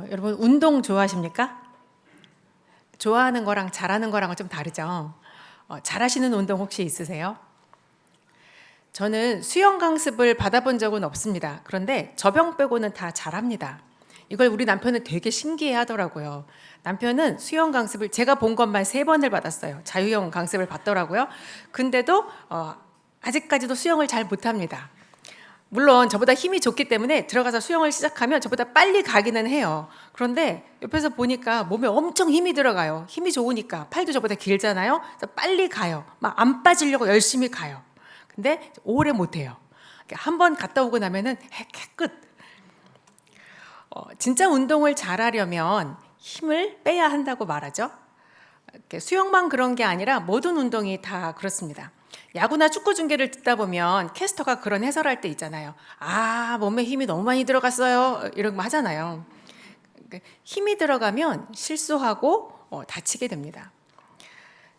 여러분 운동 좋아하십니까? 좋아하는 거랑 잘하는 거랑은 좀 다르죠. 잘하시는 운동 혹시 있으세요? 저는 수영 강습을 받아본 적은 없습니다. 그런데 저병 빼고는 다 잘합니다. 이걸 우리 남편은 되게 신기해 하더라고요. 남편은 수영 강습을 제가 본 것만 3번을 받았어요. 자유형 강습을 받더라고요. 근데도 아직까지도 수영을 잘 못합니다. 물론 저보다 힘이 좋기 때문에 들어가서 수영을 시작하면 저보다 빨리 가기는 해요. 그런데 옆에서 보니까 몸에 엄청 힘이 들어가요. 힘이 좋으니까 팔도 저보다 길잖아요. 그래서 빨리 가요. 막 안 빠지려고 열심히 가요. 근데 오래 못 해요. 한 번 갔다 오고 나면은 끝. 진짜 운동을 잘하려면 힘을 빼야 한다고 말하죠. 수영만 그런 게 아니라 모든 운동이 다 그렇습니다. 야구나 축구 중계를 듣다 보면 캐스터가 그런 해설할 때 있잖아요. 몸에 힘이 너무 많이 들어갔어요. 이런 거 하잖아요. 힘이 들어가면 실수하고 다치게 됩니다.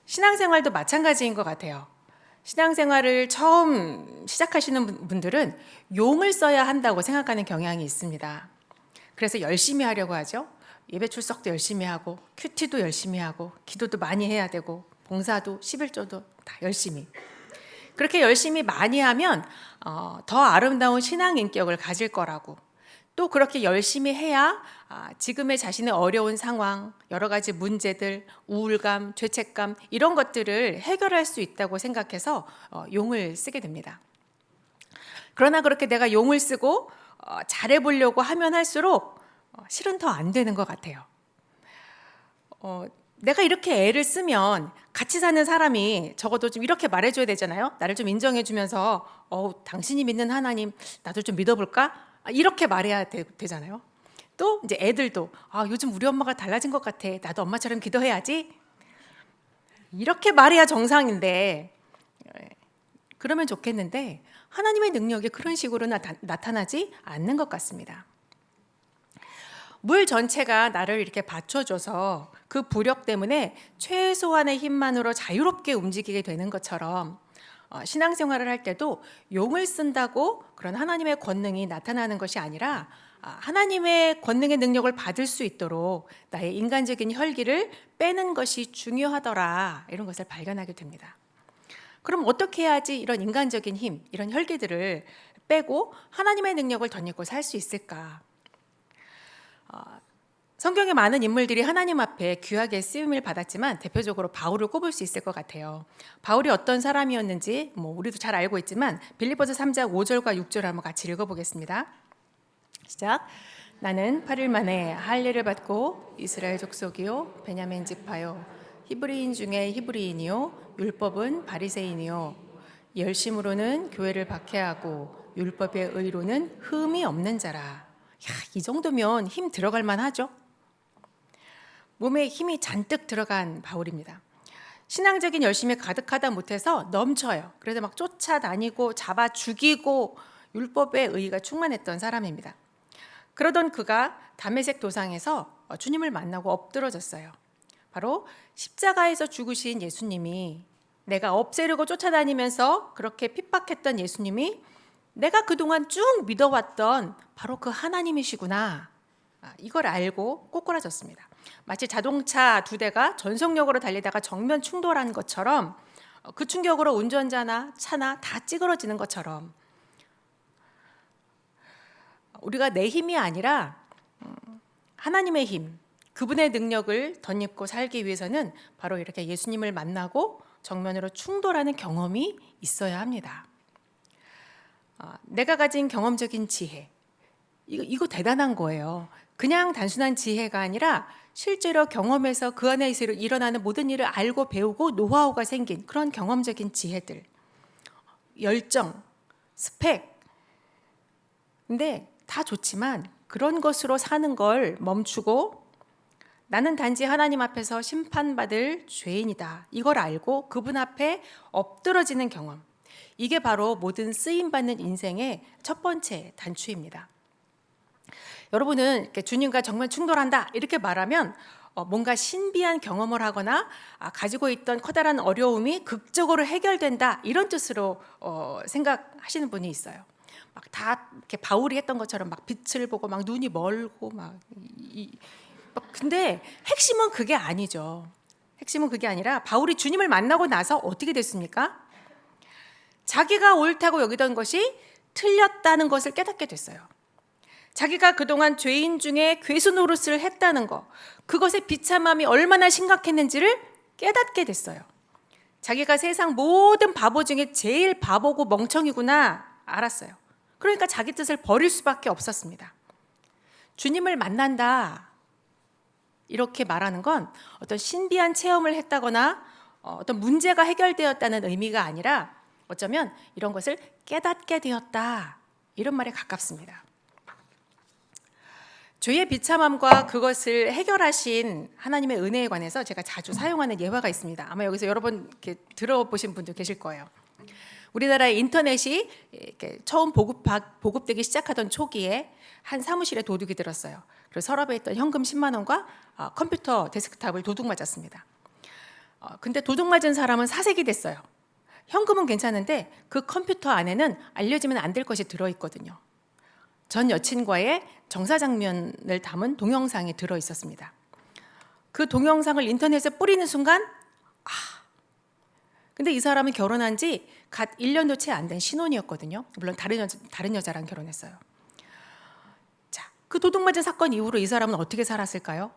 신앙생활도 마찬가지인 것 같아요. 신앙생활을 처음 시작하시는 분들은 용을 써야 한다고 생각하는 경향이 있습니다. 그래서 열심히 하려고 하죠. 예배 출석도 열심히 하고 큐티도 열심히 하고 기도도 많이 해야 되고 봉사도 11조도 다 열심히. 그렇게 열심히 많이 하면 더 아름다운 신앙 인격을 가질 거라고, 또 그렇게 열심히 해야 지금의 자신의 어려운 상황, 여러 가지 문제들, 우울감, 죄책감 이런 것들을 해결할 수 있다고 생각해서 용을 쓰게 됩니다. 그러나 그렇게 내가 용을 쓰고 잘해보려고 하면 할수록 실은 더 안 되는 것 같아요. 내가 이렇게 애를 쓰면 같이 사는 사람이 적어도 좀 이렇게 말해줘야 되잖아요. 나를 좀 인정해주면서 당신이 믿는 하나님 나도 좀 믿어볼까? 이렇게 말해야 되잖아요. 또 이제 애들도 요즘 우리 엄마가 달라진 것 같아. 나도 엄마처럼 기도해야지. 이렇게 말해야 정상인데, 그러면 좋겠는데 하나님의 능력이 그런 식으로 나타나지 않는 것 같습니다. 물 전체가 나를 이렇게 받쳐줘서 그 부력 때문에 최소한의 힘만으로 자유롭게 움직이게 되는 것처럼 신앙생활을 할 때도 용을 쓴다고 그런 하나님의 권능이 나타나는 것이 아니라 하나님의 권능의 능력을 받을 수 있도록 나의 인간적인 혈기를 빼는 것이 중요하더라, 이런 것을 발견하게 됩니다. 그럼 어떻게 해야지 이런 인간적인 힘, 이런 혈기들을 빼고 하나님의 능력을 덧입고 살 수 있을까? 성경의 많은 인물들이 하나님 앞에 귀하게 쓰임을 받았지만 대표적으로 바울을 꼽을 수 있을 것 같아요. 바울이 어떤 사람이었는지 우리도 잘 알고 있지만 빌립보서 3장 5절과 6절 한번 같이 읽어보겠습니다. 시작. 나는 8일 만에 할례를 받고 이스라엘 족속이요 베냐민 지파요 히브리인 중에 히브리인이요 율법은 바리새인이요 열심으로는 교회를 박해하고 율법의 의로는 흠이 없는 자라. 이 정도면 힘 들어갈 만하죠. 몸에 힘이 잔뜩 들어간 바울입니다. 신앙적인 열심이 가득하다 못해서 넘쳐요. 그래서 막 쫓아다니고 잡아 죽이고 율법의 의의가 충만했던 사람입니다. 그러던 그가 다메섹 도상에서 주님을 만나고 엎드러졌어요. 바로 십자가에서 죽으신 예수님이, 내가 없애려고 쫓아다니면서 그렇게 핍박했던 예수님이 내가 그동안 쭉 믿어왔던 바로 그 하나님이시구나, 이걸 알고 꼬꾸라졌습니다. 마치 자동차 2대가 전속력으로 달리다가 정면 충돌한 것처럼, 그 충격으로 운전자나 차나 다 찌그러지는 것처럼 우리가 내 힘이 아니라 하나님의 힘, 그분의 능력을 덧입고 살기 위해서는 바로 이렇게 예수님을 만나고 정면으로 충돌하는 경험이 있어야 합니다. 내가 가진 경험적인 지혜, 이거 대단한 거예요. 그냥 단순한 지혜가 아니라 실제로 경험에서 그 안에서 일어나는 모든 일을 알고 배우고 노하우가 생긴 그런 경험적인 지혜들, 열정, 스펙. 근데 다 좋지만 그런 것으로 사는 걸 멈추고 나는 단지 하나님 앞에서 심판받을 죄인이다, 이걸 알고 그분 앞에 엎드러지는 경험, 이게 바로 모든 쓰임받는 인생의 첫 번째 단추입니다. 여러분은 이렇게 주님과 정면 충돌한다 이렇게 말하면 뭔가 신비한 경험을 하거나 가지고 있던 커다란 어려움이 극적으로 해결된다, 이런 뜻으로 생각하시는 분이 있어요. 막 다 이렇게 바울이 했던 것처럼 막 빛을 보고 막 눈이 멀고 근데 핵심은 그게 아니죠. 핵심은 그게 아니라 바울이 주님을 만나고 나서 어떻게 됐습니까? 자기가 옳다고 여기던 것이 틀렸다는 것을 깨닫게 됐어요. 자기가 그동안 죄인 중에 괴수 노릇을 했다는 거, 그것의 비참함이 얼마나 심각했는지를 깨닫게 됐어요. 자기가 세상 모든 바보 중에 제일 바보고 멍청이구나 알았어요. 그러니까 자기 뜻을 버릴 수밖에 없었습니다. 주님을 만난다 이렇게 말하는 건 어떤 신비한 체험을 했다거나 어떤 문제가 해결되었다는 의미가 아니라 어쩌면 이런 것을 깨닫게 되었다 이런 말에 가깝습니다. 죄의 비참함과 그것을 해결하신 하나님의 은혜에 관해서 제가 자주 사용하는 예화가 있습니다. 아마 여기서 여러 번 이렇게 들어보신 분도 계실 거예요. 우리나라의 인터넷이 이렇게 처음 보급되기 시작하던 초기에 한 사무실에 도둑이 들었어요. 그래서 서랍에 있던 현금 10만 원과 컴퓨터 데스크탑을 도둑 맞았습니다. 근데 도둑 맞은 사람은 사색이 됐어요. 현금은 괜찮은데 그 컴퓨터 안에는 알려지면 안 될 것이 들어있거든요. 전 여친과의 정사 장면을 담은 동영상이 들어 있었습니다. 그 동영상을 인터넷에 뿌리는 순간 근데 이 사람은 결혼한 지 갓 1년도 채 안 된 신혼이었거든요. 물론 다른 여자랑 결혼했어요. 자, 그 도둑 맞은 사건 이후로 이 사람은 어떻게 살았을까요?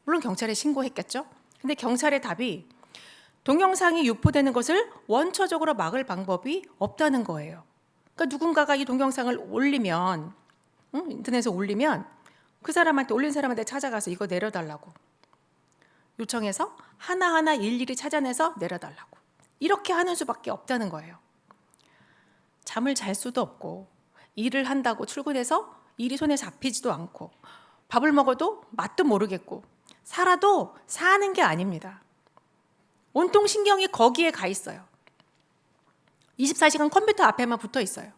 물론 경찰에 신고했겠죠. 근데 경찰의 답이 동영상이 유포되는 것을 원초적으로 막을 방법이 없다는 거예요. 그러니까 누군가가 이 동영상을 올리면 인터넷에 올리면 그 사람한테 올린 사람한테 찾아가서 이거 내려달라고 요청해서 하나하나 일일이 찾아내서 내려달라고 이렇게 하는 수밖에 없다는 거예요. 잠을 잘 수도 없고 일을 한다고 출근해서 일이 손에 잡히지도 않고 밥을 먹어도 맛도 모르겠고 살아도 사는 게 아닙니다. 온통 신경이 거기에 가 있어요. 24시간 컴퓨터 앞에만 붙어 있어요.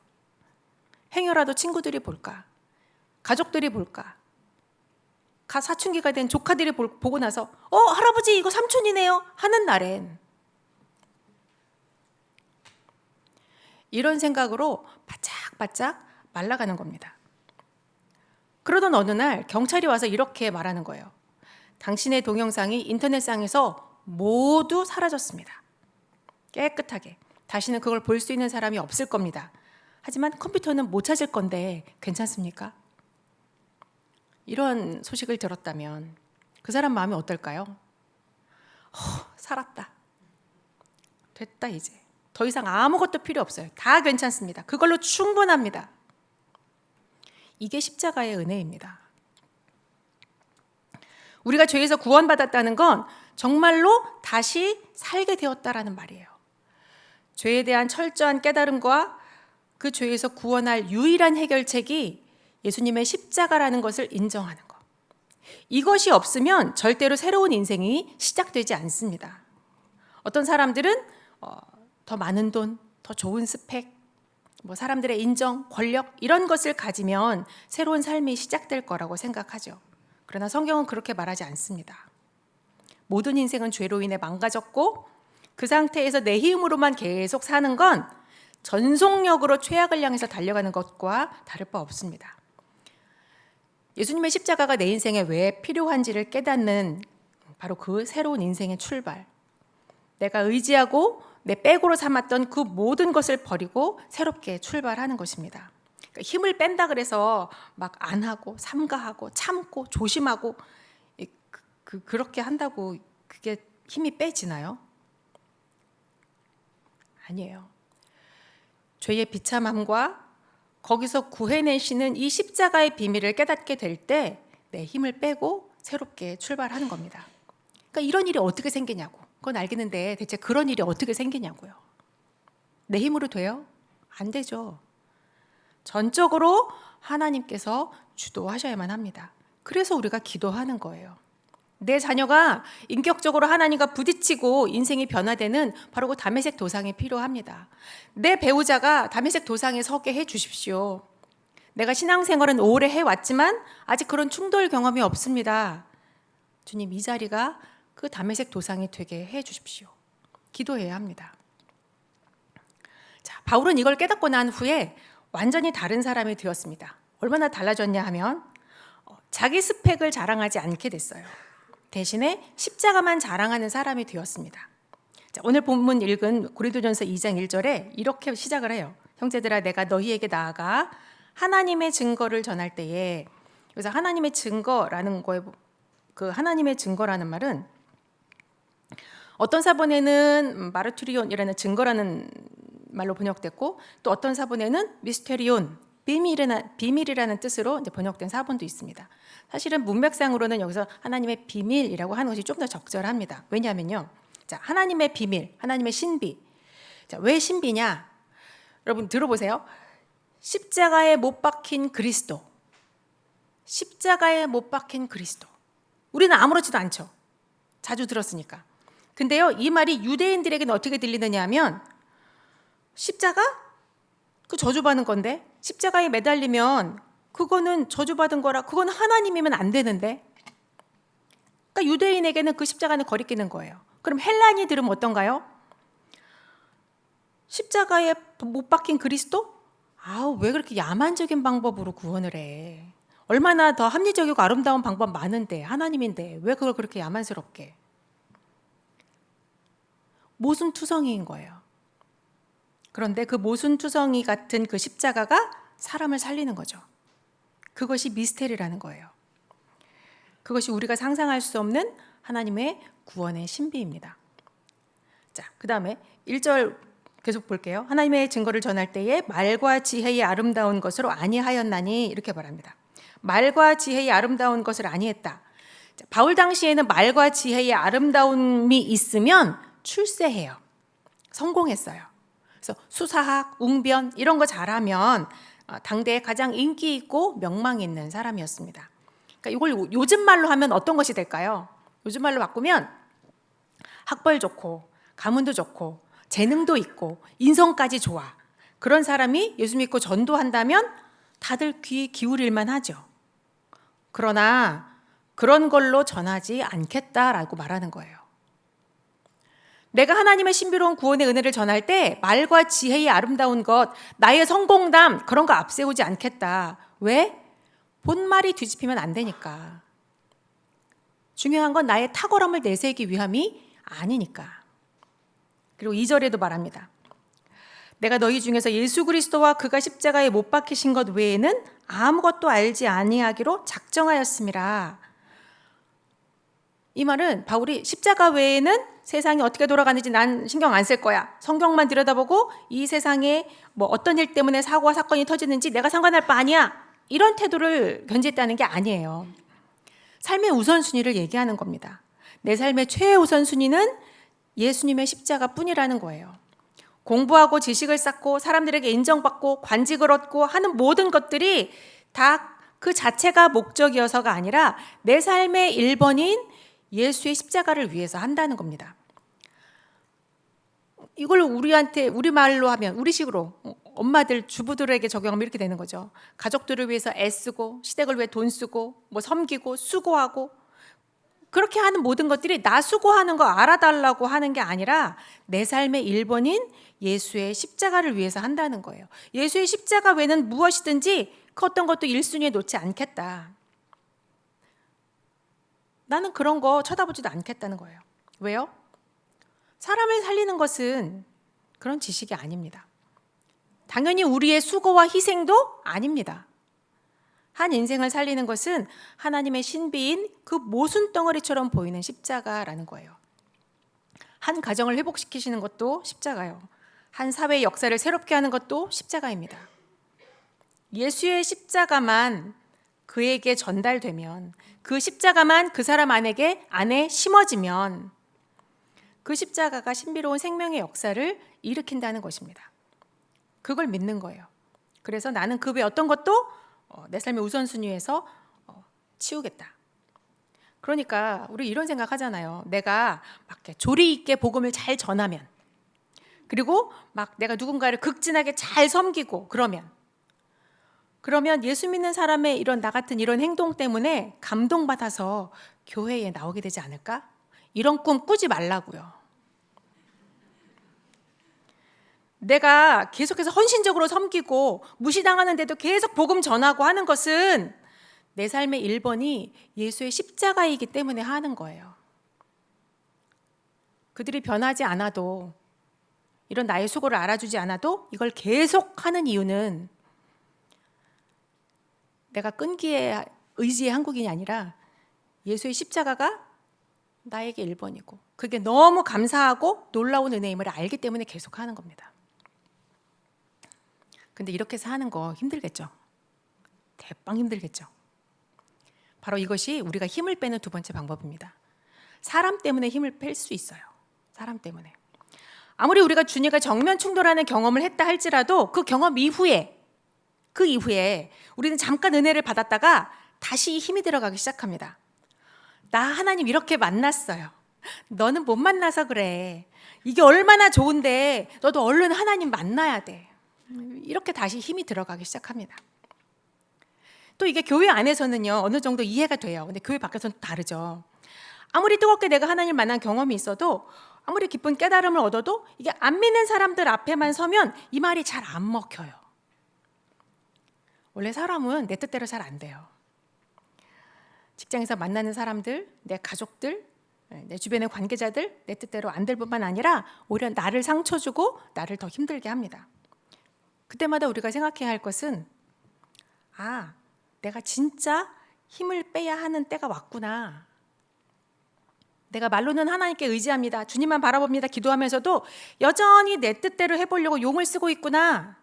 행여라도 친구들이 볼까? 가족들이 볼까? 사춘기가 된 조카들이 보고 나서 할아버지 이거 삼촌이네요 하는 날엔 이런 생각으로 바짝바짝 말라가는 겁니다. 그러던 어느 날 경찰이 와서 이렇게 말하는 거예요. 당신의 동영상이 인터넷상에서 모두 사라졌습니다. 깨끗하게. 다시는 그걸 볼 수 있는 사람이 없을 겁니다. 하지만 컴퓨터는 못 찾을 건데 괜찮습니까? 이런 소식을 들었다면 그 사람 마음이 어떨까요? 살았다. 됐다 이제. 더 이상 아무것도 필요 없어요. 다 괜찮습니다. 그걸로 충분합니다. 이게 십자가의 은혜입니다. 우리가 죄에서 구원받았다는 건 정말로 다시 살게 되었다라는 말이에요. 죄에 대한 철저한 깨달음과 그 죄에서 구원할 유일한 해결책이 예수님의 십자가라는 것을 인정하는 것. 이것이 없으면 절대로 새로운 인생이 시작되지 않습니다. 어떤 사람들은 더 많은 돈, 더 좋은 스펙, 사람들의 인정, 권력 이런 것을 가지면 새로운 삶이 시작될 거라고 생각하죠. 그러나 성경은 그렇게 말하지 않습니다. 모든 인생은 죄로 인해 망가졌고 그 상태에서 내 힘으로만 계속 사는 건 전속력으로 최악을 향해서 달려가는 것과 다를 바 없습니다. 예수님의 십자가가 내 인생에 왜 필요한지를 깨닫는 바로 그 새로운 인생의 출발. 내가 의지하고 내 백으로 삼았던 그 모든 것을 버리고 새롭게 출발하는 것입니다. 그러니까 힘을 뺀다 그래서 막 안 하고 삼가하고 참고 조심하고 그렇게 한다고 그게 힘이 빼지나요? 아니에요. 죄의 비참함과 거기서 구해내시는 이 십자가의 비밀을 깨닫게 될 때 내 힘을 빼고 새롭게 출발하는 겁니다. 그러니까 이런 일이 어떻게 생기냐고. 그건 알겠는데 대체 그런 일이 어떻게 생기냐고요. 내 힘으로 돼요? 안 되죠. 전적으로 하나님께서 주도하셔야만 합니다. 그래서 우리가 기도하는 거예요. 내 자녀가 인격적으로 하나님과 부딪히고 인생이 변화되는 바로 그 다메섹 도상이 필요합니다. 내 배우자가 다메섹 도상에 서게 해 주십시오. 내가 신앙생활은 오래 해왔지만 아직 그런 충돌 경험이 없습니다. 주님, 이 자리가 그 다메섹 도상이 되게 해 주십시오. 기도해야 합니다. 자, 바울은 이걸 깨닫고 난 후에 완전히 다른 사람이 되었습니다. 얼마나 달라졌냐 하면 자기 스펙을 자랑하지 않게 됐어요. 대신에 십자가만 자랑하는 사람이 되었습니다. 자, 오늘 본문 읽은 고린도전서 2장 1절에 이렇게 시작을 해요. 형제들아, 내가 너희에게 나아가 하나님의 증거를 전할 때에, 그래서 하나님의 증거라는 거에, 그 하나님의 증거라는 말은 어떤 사본에는 마르투리온이라는 증거라는 말로 번역됐고, 또 어떤 사본에는 미스테리온, 비밀이라는 뜻으로 이제 번역된 사본도 있습니다. 사실은 문맥상으로는 여기서 하나님의 비밀이라고 하는 것이 좀 더 적절합니다. 왜냐하면요, 자, 하나님의 비밀, 하나님의 신비. 자, 왜 신비냐? 여러분 들어보세요. 십자가에 못 박힌 그리스도. 십자가에 못 박힌 그리스도. 우리는 아무렇지도 않죠. 자주 들었으니까. 근데요, 이 말이 유대인들에게는 어떻게 들리느냐 하면, 십자가? 그 저주받는 건데, 십자가에 매달리면 그거는 저주받은 거라, 그건 하나님이면 안 되는데. 그러니까 유대인에게는 그 십자가는 거리끼는 거예요. 그럼 헬라인이 들으면 어떤가요? 십자가에 못 박힌 그리스도? 아우, 왜 그렇게 야만적인 방법으로 구원을 해? 얼마나 더 합리적이고 아름다운 방법 많은데, 하나님인데 왜 그걸 그렇게 야만스럽게? 모순투성이인 거예요. 그런데 그 모순투성이 같은 그 십자가가 사람을 살리는 거죠. 그것이 미스테리라는 거예요. 그것이 우리가 상상할 수 없는 하나님의 구원의 신비입니다. 자, 그 다음에 1절 계속 볼게요. 하나님의 증거를 전할 때에 말과 지혜의 아름다운 것으로 아니하였나니, 이렇게 말합니다. 말과 지혜의 아름다운 것을 아니했다. 자, 바울 당시에는 말과 지혜의 아름다움이 있으면 출세해요. 성공했어요. 그래서 수사학, 웅변 이런 거 잘하면 당대에 가장 인기 있고 명망 있는 사람이었습니다. 그러니까 이걸 요즘 말로 하면 어떤 것이 될까요? 요즘 말로 바꾸면 학벌 좋고 가문도 좋고 재능도 있고 인성까지 좋아. 그런 사람이 예수 믿고 전도한다면 다들 귀 기울일만 하죠. 그러나 그런 걸로 전하지 않겠다라고 말하는 거예요. 내가 하나님의 신비로운 구원의 은혜를 전할 때 말과 지혜의 아름다운 것, 나의 성공담 그런 거 앞세우지 않겠다. 왜? 본말이 뒤집히면 안 되니까. 중요한 건 나의 탁월함을 내세우기 위함이 아니니까. 그리고 2절에도 말합니다. 내가 너희 중에서 예수 그리스도와 그가 십자가에 못 박히신 것 외에는 아무것도 알지 아니하기로 작정하였음이라. 이 말은 바울이 십자가 외에는 세상이 어떻게 돌아가는지 난 신경 안 쓸 거야. 성경만 들여다보고 이 세상에 뭐 어떤 일 때문에 사고와 사건이 터지는지 내가 상관할 바 아니야. 이런 태도를 견지했다는 게 아니에요. 삶의 우선순위를 얘기하는 겁니다. 내 삶의 최우선순위는 예수님의 십자가뿐이라는 거예요. 공부하고 지식을 쌓고 사람들에게 인정받고 관직을 얻고 하는 모든 것들이 다 그 자체가 목적이어서가 아니라 내 삶의 1번인 예수의 십자가를 위해서 한다는 겁니다. 이걸 우리한테 우리말로 하면 우리식으로 엄마들 주부들에게 적용하면 이렇게 되는 거죠. 가족들을 위해서 애쓰고 시댁을 위해 돈 쓰고 뭐 섬기고 수고하고 그렇게 하는 모든 것들이 나 수고하는 거 알아달라고 하는 게 아니라 내 삶의 1번인 예수의 십자가를 위해서 한다는 거예요. 예수의 십자가 외에는 무엇이든지 그 어떤 것도 1순위에 놓지 않겠다. 나는 그런 거 쳐다보지도 않겠다는 거예요. 왜요? 사람을 살리는 것은 그런 지식이 아닙니다. 당연히 우리의 수고와 희생도 아닙니다. 한 인생을 살리는 것은 하나님의 신비인 그 모순덩어리처럼 보이는 십자가라는 거예요. 한 가정을 회복시키시는 것도 십자가요. 한 사회의 역사를 새롭게 하는 것도 십자가입니다. 예수의 십자가만 그에게 전달되면, 그 십자가만 그 사람 안에 심어지면 그 십자가가 신비로운 생명의 역사를 일으킨다는 것입니다. 그걸 믿는 거예요. 그래서 나는 그 외 어떤 것도 내 삶의 우선순위에서 치우겠다. 그러니까 우리 이런 생각하잖아요. 내가 막 조리 있게 복음을 잘 전하면, 그리고 막 내가 누군가를 극진하게 잘 섬기고 그러면 예수 믿는 사람의 이런 나 같은 이런 행동 때문에 감동받아서 교회에 나오게 되지 않을까? 이런 꿈 꾸지 말라고요. 내가 계속해서 헌신적으로 섬기고 무시당하는데도 계속 복음 전하고 하는 것은 내 삶의 1번이 예수의 십자가이기 때문에 하는 거예요. 그들이 변하지 않아도, 이런 나의 수고를 알아주지 않아도 이걸 계속 하는 이유는 내가 끈기의 의지의 한국인이 아니라 예수의 십자가가 나에게 1번이고 그게 너무 감사하고 놀라운 은혜임을 알기 때문에 계속 하는 겁니다. 근데 이렇게 해서 하는 거 힘들겠죠? 대빵 힘들겠죠? 바로 이것이 우리가 힘을 빼는 두 번째 방법입니다. 사람 때문에 힘을 뺄 수 있어요. 사람 때문에. 아무리 우리가 주님과 정면 충돌하는 경험을 했다 할지라도 그 경험 이후에, 그 이후에 우리는 잠깐 은혜를 받았다가 다시 힘이 들어가기 시작합니다. 나 하나님 이렇게 만났어요. 너는 못 만나서 그래. 이게 얼마나 좋은데 너도 얼른 하나님 만나야 돼. 이렇게 다시 힘이 들어가기 시작합니다. 또 이게 교회 안에서는요, 어느 정도 이해가 돼요. 근데 교회 밖에서는 다르죠. 아무리 뜨겁게 내가 하나님 만난 경험이 있어도, 아무리 깊은 깨달음을 얻어도 이게 안 믿는 사람들 앞에만 서면 이 말이 잘 안 먹혀요. 원래 사람은 내 뜻대로 잘 안 돼요. 직장에서 만나는 사람들, 내 가족들, 내 주변의 관계자들 내 뜻대로 안 될 뿐만 아니라 오히려 나를 상처 주고 나를 더 힘들게 합니다. 그때마다 우리가 생각해야 할 것은, 아, 내가 진짜 힘을 빼야 하는 때가 왔구나. 내가 말로는 하나님께 의지합니다. 주님만 바라봅니다. 기도하면서도 여전히 내 뜻대로 해보려고 용을 쓰고 있구나.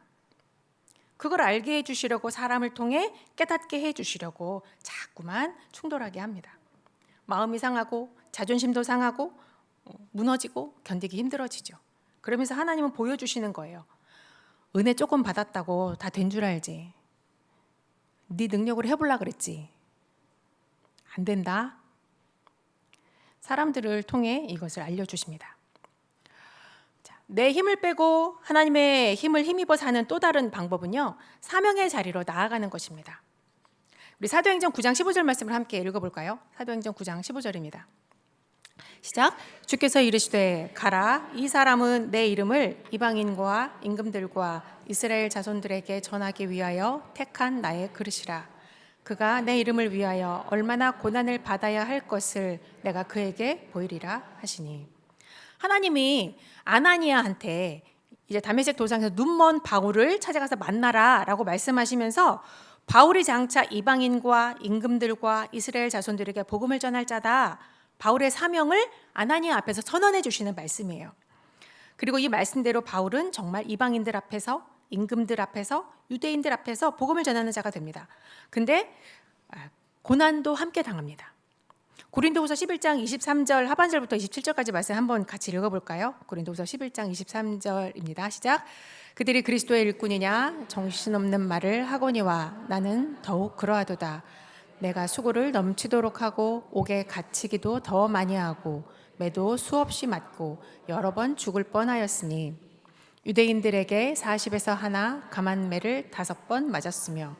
그걸 알게 해주시려고, 사람을 통해 깨닫게 해주시려고 자꾸만 충돌하게 합니다. 마음이 상하고 자존심도 상하고 무너지고 견디기 힘들어지죠. 그러면서 하나님은 보여주시는 거예요. 은혜 조금 받았다고 다 된 줄 알지. 네 능력으로 해보려고 그랬지. 안 된다. 사람들을 통해 이것을 알려주십니다. 내 힘을 빼고 하나님의 힘을 힘입어 사는 또 다른 방법은요, 사명의 자리로 나아가는 것입니다. 우리 사도행전 9장 15절 말씀을 함께 읽어볼까요? 사도행전 9장 15절입니다. 시작. 주께서 이르시되 가라, 이 사람은 내 이름을 이방인과 임금들과 이스라엘 자손들에게 전하기 위하여 택한 나의 그릇이라. 그가 내 이름을 위하여 얼마나 고난을 받아야 할 것을 내가 그에게 보이리라 하시니. 하나님이 아나니아한테 이제 다메섹 도상에서 눈먼 바울을 찾아가서 만나라 라고 말씀하시면서, 바울이 장차 이방인과 임금들과 이스라엘 자손들에게 복음을 전할 자다, 바울의 사명을 아나니아 앞에서 선언해 주시는 말씀이에요. 그리고 이 말씀대로 바울은 정말 이방인들 앞에서, 임금들 앞에서, 유대인들 앞에서 복음을 전하는 자가 됩니다. 근데 고난도 함께 당합니다. 고린도후서 11장 23절 하반절부터 27절까지 말씀 한번 같이 읽어볼까요? 고린도후서 11장 23절입니다. 시작. 그들이 그리스도의 일꾼이냐 정신없는 말을 하거니와 나는 더욱 그러하도다. 내가 수고를 넘치도록 하고 옥에 갇히기도 더 많이 하고 매도 수없이 맞고 여러 번 죽을 뻔하였으니 유대인들에게 40에서 하나 감한매를 5번 맞았으며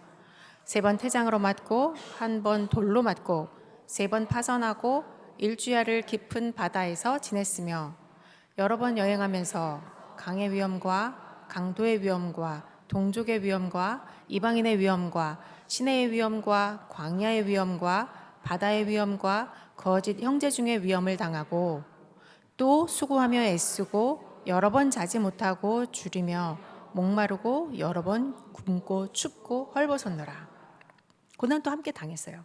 3번 태장으로 맞고 1번 돌로 맞고 3번 파선하고 일주야를 깊은 바다에서 지냈으며 여러 번 여행하면서 강의 위험과 강도의 위험과 동족의 위험과 이방인의 위험과 시내의 위험과 광야의 위험과 바다의 위험과 거짓 형제 중의 위험을 당하고 또 수고하며 애쓰고 여러 번 자지 못하고 줄이며 목마르고 여러 번 굶고 춥고 헐벗었노라. 고난도 함께 당했어요.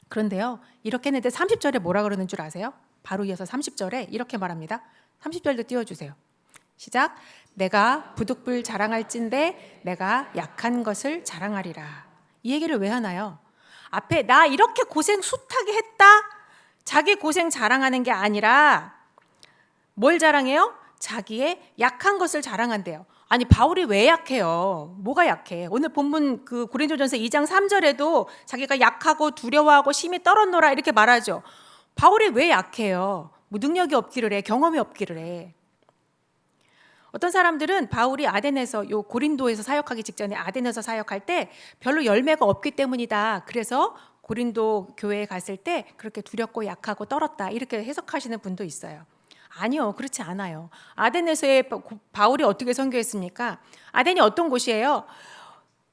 그런데요, 이렇게 했는데 30절에 뭐라 그러는 줄 아세요? 바로 이어서 30절에 이렇게 말합니다. 30절도 띄워주세요. 시작. 내가 부득불 자랑할진대 내가 약한 것을 자랑하리라. 이 얘기를 왜 하나요? 앞에 나 이렇게 고생 숱하게 했다, 자기 고생 자랑하는 게 아니라 뭘 자랑해요? 자기의 약한 것을 자랑한대요. 아니, 바울이 왜 약해요? 뭐가 약해? 오늘 본문 그 고린도전서 2장 3절에도 자기가 약하고 두려워하고 심히 떨었노라 이렇게 말하죠. 바울이 왜 약해요? 뭐 능력이 없기를 해, 경험이 없기를 해. 어떤 사람들은 바울이 아덴에서, 요 고린도에서 사역하기 직전에 아덴에서 사역할 때 별로 열매가 없기 때문이다. 그래서 고린도 교회에 갔을 때 그렇게 두렵고 약하고 떨었다, 이렇게 해석하시는 분도 있어요. 아니요, 그렇지 않아요. 아덴에서의 바울이 어떻게 선교했습니까? 아덴이 어떤 곳이에요?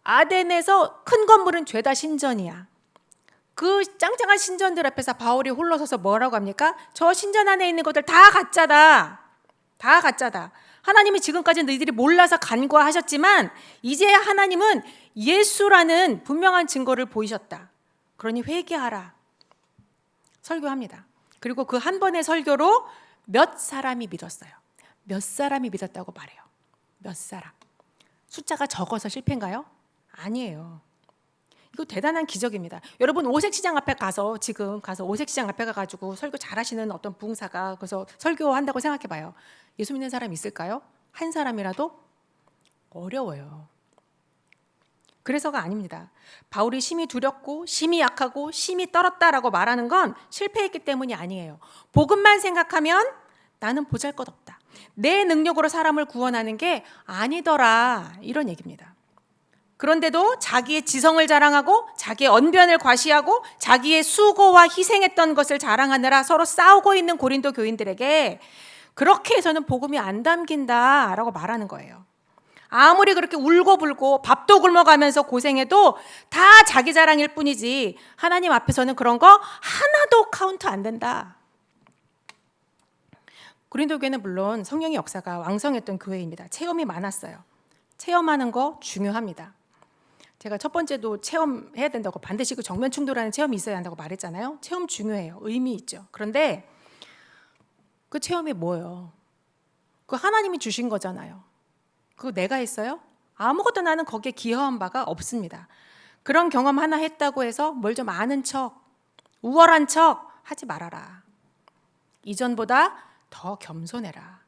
아덴에서 큰 건물은 죄다 신전이야. 그 짱짱한 신전들 앞에서 바울이 홀로 서서 뭐라고 합니까? 저 신전 안에 있는 것들 다 가짜다. 다 가짜다. 하나님이 지금까지 너희들이 몰라서 간과하셨지만 이제 하나님은 예수라는 분명한 증거를 보이셨다. 그러니 회개하라. 설교합니다. 그리고 그 한 번의 설교로 몇 사람이 믿었어요. 몇 사람이 믿었다고 말해요. 몇 사람. 숫자가 적어서 실패인가요? 아니에요. 이거 대단한 기적입니다. 여러분 오색시장 앞에 가서 지금 가서 오색시장 앞에 가가지고 설교 잘하시는 어떤 부흥사가 그래서 설교한다고 생각해봐요. 예수 믿는 사람 있을까요? 한 사람이라도 어려워요. 그래서가 아닙니다. 바울이 심히 두렵고 심히 약하고 심히 떨었다라고 말하는 건 실패했기 때문이 아니에요. 복음만 생각하면 나는 보잘것없다. 내 능력으로 사람을 구원하는 게 아니더라. 이런 얘기입니다. 그런데도 자기의 지성을 자랑하고 자기의 언변을 과시하고 자기의 수고와 희생했던 것을 자랑하느라 서로 싸우고 있는 고린도 교인들에게 그렇게 해서는 복음이 안 담긴다라고 말하는 거예요. 아무리 그렇게 울고불고 밥도 굶어가면서 고생해도 다 자기 자랑일 뿐이지 하나님 앞에서는 그런 거 하나도 카운트 안 된다. 고린도 교회는 물론 성령의 역사가 왕성했던 교회입니다. 체험이 많았어요. 체험하는 거 중요합니다. 제가 첫 번째도 체험해야 된다고 반드시 그 정면 충돌하는 체험이 있어야 한다고 말했잖아요. 체험 중요해요. 의미 있죠. 그런데 그 체험이 뭐예요? 그 하나님이 주신 거잖아요. 그거 내가 했어요? 아무것도 나는 거기에 기여한 바가 없습니다. 그런 경험 하나 했다고 해서 뭘 좀 아는 척, 우월한 척 하지 말아라. 이전보다 더 겸손해라.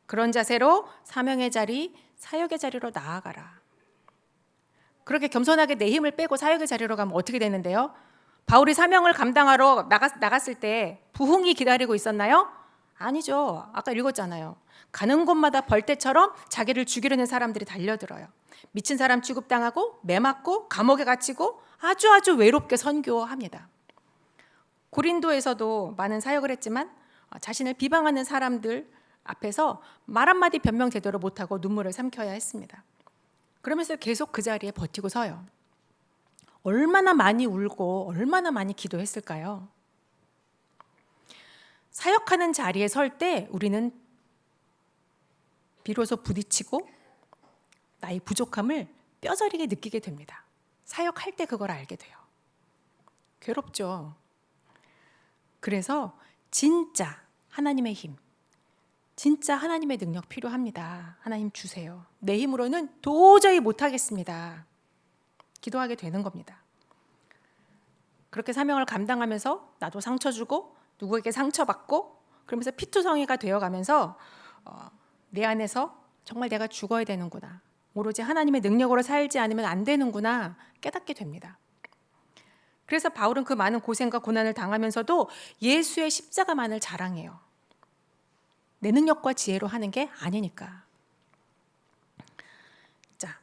그런 자세로 사명의 자리, 사역의 자리로 나아가라. 그렇게 겸손하게 내 힘을 빼고 사역의 자리로 가면 어떻게 되는데요? 바울이 사명을 감당하러 나갔을 때 부흥이 기다리고 있었나요? 아니죠. 아까 읽었잖아요. 가는 곳마다 벌떼처럼 자기를 죽이려는 사람들이 달려들어요. 미친 사람 취급당하고 매맞고 감옥에 갇히고 아주 외롭게 선교합니다. 고린도에서도 많은 사역을 했지만 자신을 비방하는 사람들 앞에서 말 한마디 변명 제대로 못하고 눈물을 삼켜야 했습니다. 그러면서 계속 그 자리에 버티고 서요. 얼마나 많이 울고 얼마나 많이 기도했을까요? 사역하는 자리에 설 때 우리는 비로소 부딪히고 나의 부족함을 뼈저리게 느끼게 됩니다. 사역할 때 그걸 알게 돼요. 괴롭죠. 그래서 진짜 하나님의 힘, 진짜 하나님의 능력 필요합니다. 하나님 주세요. 내 힘으로는 도저히 못하겠습니다. 기도하게 되는 겁니다. 그렇게 사명을 감당하면서 나도 상처 주고 누구에게 상처받고 그러면서 피투성이가 되어가면서 내 안에서 정말 내가 죽어야 되는구나. 오로지 하나님의 능력으로 살지 않으면 안 되는구나 깨닫게 됩니다. 그래서 바울은 그 많은 고생과 고난을 당하면서도 예수의 십자가만을 자랑해요. 내 능력과 지혜로 하는 게 아니니까. 자,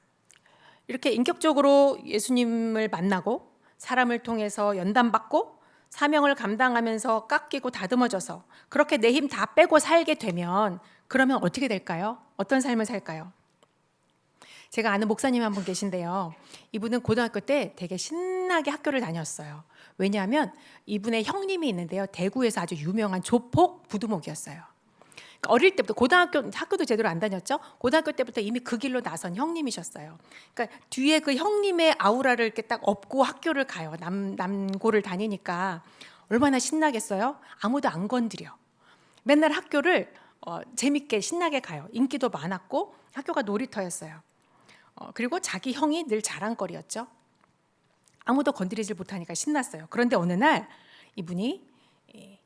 이렇게 인격적으로 예수님을 만나고 사람을 통해서 연단받고 사명을 감당하면서 깎이고 다듬어져서 그렇게 내 힘 다 빼고 살게 되면 그러면 어떻게 될까요? 어떤 삶을 살까요? 제가 아는 목사님 한 분 계신데요. 이분은 고등학교 때 되게 신나게 학교를 다녔어요. 왜냐하면 이분의 형님이 있는데요. 대구에서 아주 유명한 조폭 부두목이었어요. 그러니까 어릴 때부터 학교도 제대로 안 다녔죠. 고등학교 때부터 이미 그 길로 나선 형님이셨어요. 그러니까 뒤에 그 형님의 아우라를 이렇게 딱 업고 학교를 가요. 남고를 다니니까 얼마나 신나겠어요. 아무도 안 건드려. 맨날 학교를 재밌게 신나게 가요. 인기도 많았고 학교가 놀이터였어요. 그리고 자기 형이 늘 자랑거리였죠. 아무도 건드리질 못하니까 신났어요. 그런데 어느 날 이분이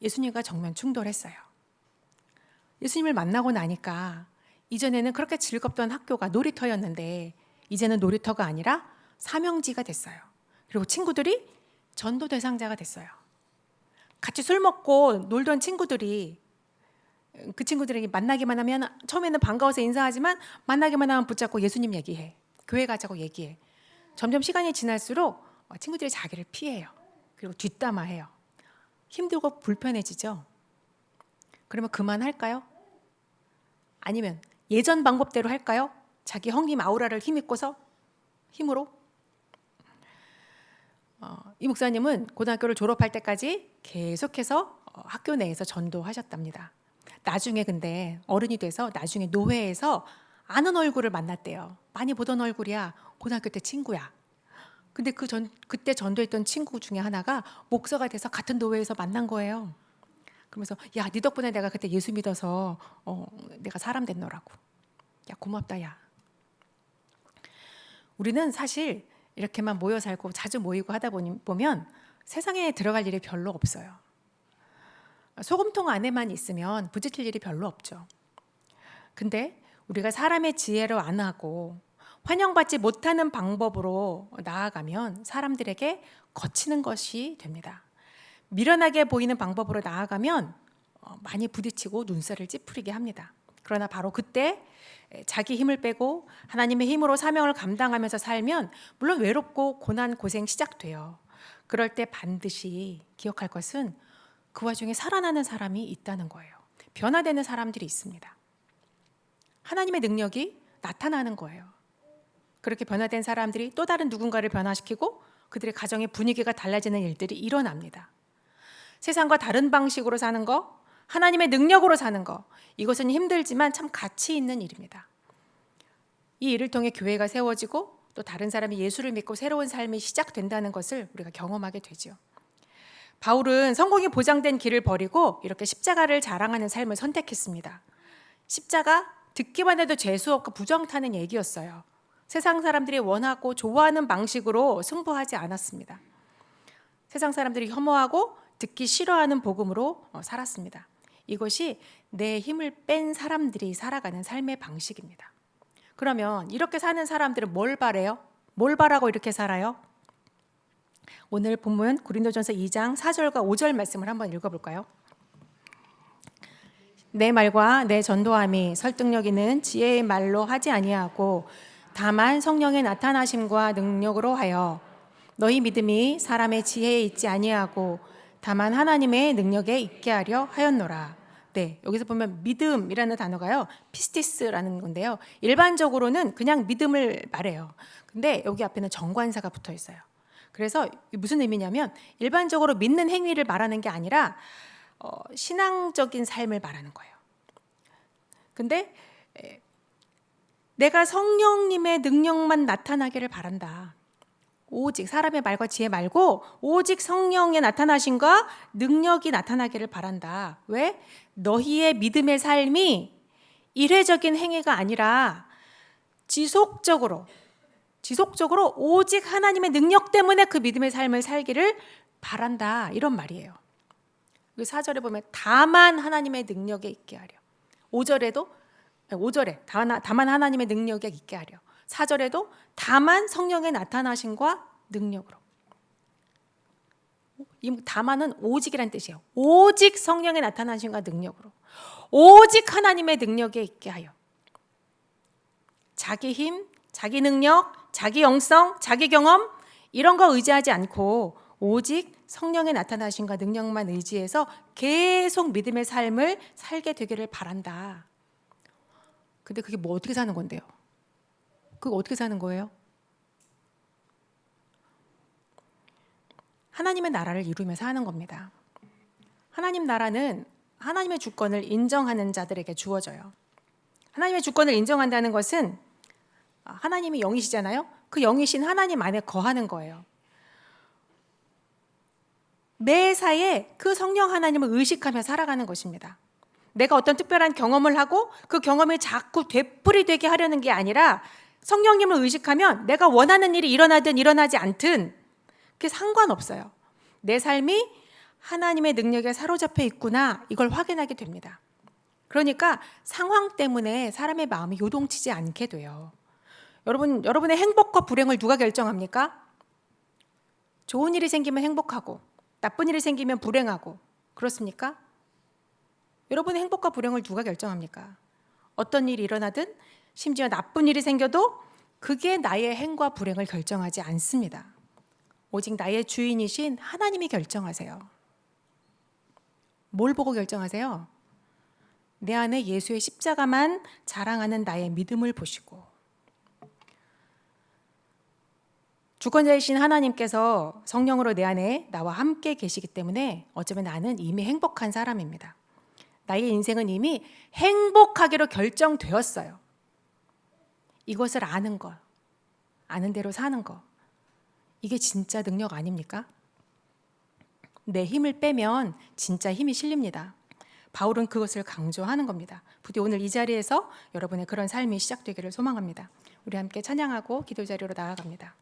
예수님과 정면 충돌했어요. 예수님을 만나고 나니까 이전에는 그렇게 즐겁던 학교가 놀이터였는데 이제는 놀이터가 아니라 사명지가 됐어요. 그리고 친구들이 전도 대상자가 됐어요. 같이 술 먹고 놀던 친구들이 그 친구들에게 만나기만 하면 처음에는 반가워서 인사하지만 만나기만 하면 붙잡고 예수님 얘기해. 교회 가자고 얘기해. 점점 시간이 지날수록 친구들이 자기를 피해요. 그리고 뒷담화해요. 힘들고 불편해지죠. 그러면 그만할까요? 아니면 예전 방법대로 할까요? 자기 형님 아우라를 힘입고서 힘으로? 이 목사님은 고등학교를 졸업할 때까지 계속해서 학교 내에서 전도하셨답니다. 나중에 근데 어른이 돼서 나중에 노회에서 아는 얼굴을 만났대요. 많이 보던 얼굴이야. 고등학교 때 친구야. 근데 그때 전도했던 친구 중에 하나가 목사가 돼서 같은 노회에서 만난 거예요. 그러면서 야, 네 덕분에 내가 그때 예수 믿어서 내가 사람 됐노라고. 야, 고맙다 야. 우리는 사실 이렇게만 모여 살고 자주 모이고 하다 보면 세상에 들어갈 일이 별로 없어요. 소금통 안에만 있으면 부딪힐 일이 별로 없죠. 근데 우리가 사람의 지혜로 안 하고 환영받지 못하는 방법으로 나아가면 사람들에게 거치는 것이 됩니다. 미련하게 보이는 방법으로 나아가면 많이 부딪히고 눈살을 찌푸리게 합니다. 그러나 바로 그때 자기 힘을 빼고 하나님의 힘으로 사명을 감당하면서 살면 물론 외롭고 고난 고생 시작돼요. 그럴 때 반드시 기억할 것은 그 와중에 살아나는 사람이 있다는 거예요. 변화되는 사람들이 있습니다. 하나님의 능력이 나타나는 거예요. 그렇게 변화된 사람들이 또 다른 누군가를 변화시키고 그들의 가정의 분위기가 달라지는 일들이 일어납니다. 세상과 다른 방식으로 사는 거, 하나님의 능력으로 사는 거, 이것은 힘들지만 참 가치 있는 일입니다. 이 일을 통해 교회가 세워지고 또 다른 사람이 예수를 믿고 새로운 삶이 시작된다는 것을 우리가 경험하게 되죠. 바울은 성공이 보장된 길을 버리고 이렇게 십자가를 자랑하는 삶을 선택했습니다. 십자가 듣기만 해도 재수없고 부정타는 얘기였어요. 세상 사람들이 원하고 좋아하는 방식으로 승부하지 않았습니다. 세상 사람들이 혐오하고 듣기 싫어하는 복음으로 살았습니다. 이것이 내 힘을 뺀 사람들이 살아가는 삶의 방식입니다. 그러면 이렇게 사는 사람들은 뭘 바래요? 뭘 바라고 이렇게 살아요? 오늘 본문 고린도전서 2장 4절과 5절 말씀을 한번 읽어볼까요? 내 말과 내 전도함이 설득력 있는 지혜의 말로 하지 아니하고 다만 성령의 나타나심과 능력으로 하여 너희 믿음이 사람의 지혜에 있지 아니하고 다만 하나님의 능력에 있게 하려 하였노라. 네, 여기서 보면 믿음이라는 단어가요, 피스티스라는 건데요. 일반적으로는 그냥 믿음을 말해요. 근데 여기 앞에는 정관사가 붙어 있어요. 그래서 무슨 의미냐면 일반적으로 믿는 행위를 말하는 게 아니라 신앙적인 삶을 말하는 거예요. 근데 내가 성령님의 능력만 나타나기를 바란다. 오직 사람의 말과 지혜 말고 오직 성령의 나타나심과 능력이 나타나기를 바란다. 왜? 너희의 믿음의 삶이 일회적인 행위가 아니라 지속적으로 오직 하나님의 능력 때문에 그 믿음의 삶을 살기를 바란다. 이런 말이에요. 4절에 보면 다만 하나님의 능력에 있게 하려. 5절에 다만 하나님의 능력에 있게 하려. 4절에도 다만 성령의 나타나심과 능력으로. 이 다만은 오직이란 뜻이에요. 오직 성령의 나타나심과 능력으로. 오직 하나님의 능력에 있게 하여. 자기 힘, 자기 능력, 자기 영성, 자기 경험 이런 거 의지하지 않고 오직 성령의 나타나심과 능력만 의지해서 계속 믿음의 삶을 살게 되기를 바란다. 근데 그게 뭐 어떻게 사는 건데요? 그거 어떻게 사는 거예요? 하나님의 나라를 이루면서 하는 겁니다. 하나님 나라는 하나님의 주권을 인정하는 자들에게 주어져요. 하나님의 주권을 인정한다는 것은 하나님이 영이시잖아요. 그 영이신 하나님 안에 거하는 거예요. 매사에 그 성령 하나님을 의식하며 살아가는 것입니다. 내가 어떤 특별한 경험을 하고 그 경험이 자꾸 되풀이되게 하려는 게 아니라 성령님을 의식하면 내가 원하는 일이 일어나든 일어나지 않든 그게 상관없어요. 내 삶이 하나님의 능력에 사로잡혀 있구나 이걸 확인하게 됩니다. 그러니까 상황 때문에 사람의 마음이 요동치지 않게 돼요. 여러분의 행복과 불행을 누가 결정합니까? 좋은 일이 생기면 행복하고 나쁜 일이 생기면 불행하고 그렇습니까? 여러분의 행복과 불행을 누가 결정합니까? 어떤 일이 일어나든 심지어 나쁜 일이 생겨도 그게 나의 행과 불행을 결정하지 않습니다. 오직 나의 주인이신 하나님이 결정하세요. 뭘 보고 결정하세요? 내 안에 예수의 십자가만 자랑하는 나의 믿음을 보시고 주권자이신 하나님께서 성령으로 내 안에 나와 함께 계시기 때문에 어쩌면 나는 이미 행복한 사람입니다. 나의 인생은 이미 행복하기로 결정되었어요. 이것을 아는 것, 아는 대로 사는 것, 이게 진짜 능력 아닙니까? 내 힘을 빼면 진짜 힘이 실립니다. 바울은 그것을 강조하는 겁니다. 부디 오늘 이 자리에서 여러분의 그런 삶이 시작되기를 소망합니다. 우리 함께 찬양하고 기도 자리로 나아갑니다.